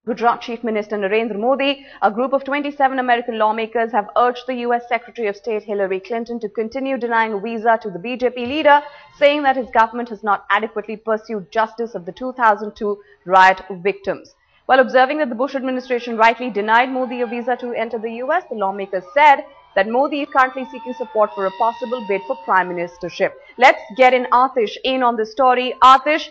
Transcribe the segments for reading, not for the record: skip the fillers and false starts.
Gujarat Chief Minister Narendra Modi, a group of 27 American lawmakers have urged the US Secretary of State Hillary Clinton to continue denying a visa to the BJP leader, saying that his government has not adequately pursued justice of the 2002 riot victims. While observing that the Bush administration rightly denied Modi a visa to enter the US, the lawmakers said that Modi is currently seeking support for a possible bid for prime ministership. Let's get Atish in on this story. Atish,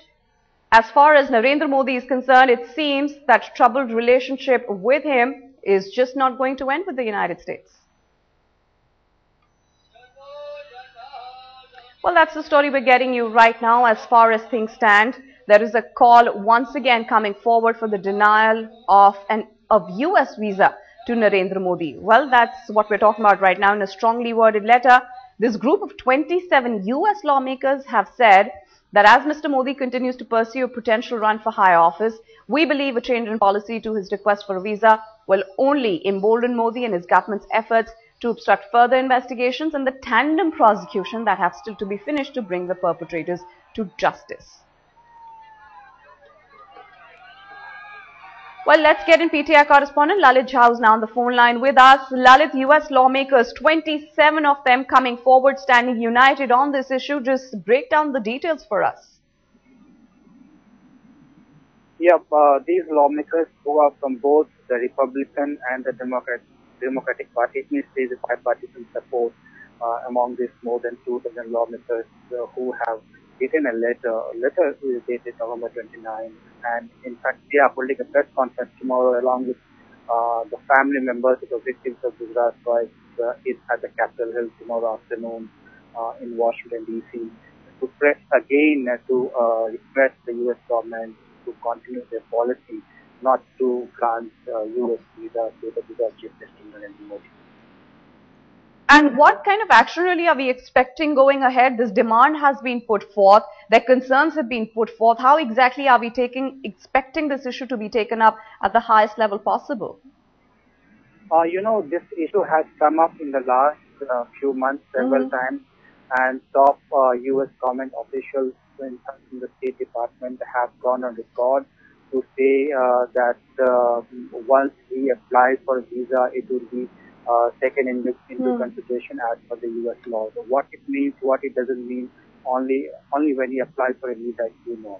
as far as Narendra Modi is concerned, it seems that troubled relationship with him is just not going to end with the United States. Well, that's the story we're getting you right now. As far as things stand, there is a call once again coming forward for the denial of US visa to Narendra Modi. Well, that's what we're talking about right now in a strongly worded letter. This group of 27 US lawmakers have said that as Mr. Modi continues to pursue a potential run for high office, we believe a change in policy to his request for a visa will only embolden Modi and his government's efforts to obstruct further investigations and the tandem prosecution that have still to be finished to bring the perpetrators to justice. Well, let's get in PTI correspondent Lalit Jha, who's now on the phone line with us. Lalit, US lawmakers, 27 of them coming forward, standing united on this issue. Just break down the details for us. Yep, these lawmakers who are from both the Republican and the Democratic Party, it means there is a bipartisan support among these more than 2,000 lawmakers who have written a letter dated November 29, and in fact they are holding a press conference tomorrow along with the family members of the victims of Gujarat riot at the Capitol Hill tomorrow afternoon in Washington DC to press again to request the US government to continue their policy not to grant US visa to the Gujarat Chief Minister Narendra Modi. And what kind of action really are we expecting going ahead? This demand has been put forth, their concerns have been put forth. How exactly are we expecting this issue to be taken up at the highest level possible? This issue has come up in the last few months several times, and top US government officials in the State Department have gone on record to say that once he applies for a visa, it will be taken into consideration as per the US law. So what it means, what it doesn't mean, only when he applies for a visa, you know.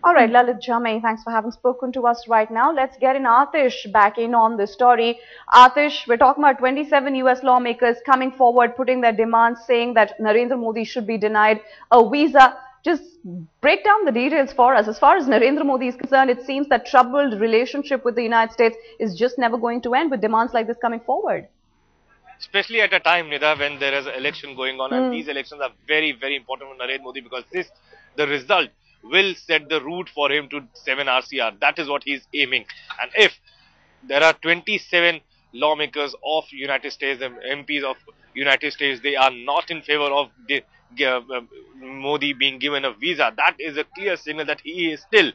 All right, Lalit Jha, thanks for having spoken to us right now. Let's get Atish back in on this story. Atish, we're talking about 27 US lawmakers coming forward, putting their demands, saying that Narendra Modi should be denied a visa. Just break down the details for us. As far as Narendra Modi is concerned, it seems that troubled relationship with the United States is just never going to end with demands like this coming forward. Especially at a time, Nida, when there is an election going on, and these elections are very, very important for Narendra Modi, because the result will set the route for him to 7 RCR. That is what he's aiming. And if there are 27 lawmakers of United States, MPs of United States, they are not in favor of Modi being given a visa, that is a clear signal that he is still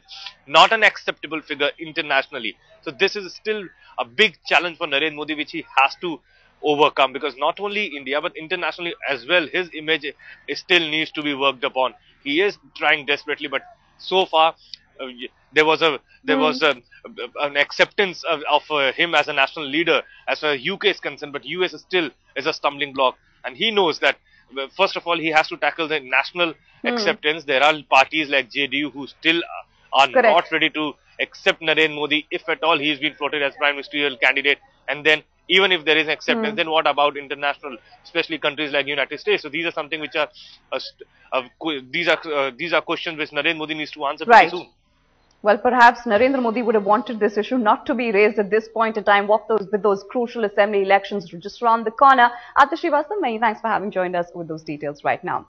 not an acceptable figure internationally. So this is still a big challenge for Narendra Modi, which he has to overcome, because not only India but internationally as well, his image still needs to be worked upon. He is trying desperately, but so far there was an acceptance of him as a national leader as far as UK is concerned, but US is still a stumbling block, and he knows that first of all he has to tackle the national acceptance. There are parties like JDU who still are not ready to accept Narendra Modi, if at all he is being floated as prime ministerial candidate. And then even if there is acceptance, then what about international, especially countries like United States? So these are something which are these are questions which Narendra Modi needs to answer pretty soon. Well, perhaps Narendra Modi would have wanted this issue not to be raised at this point in time, with those crucial assembly elections just around the corner. Atish, thanks for having joined us with those details right now.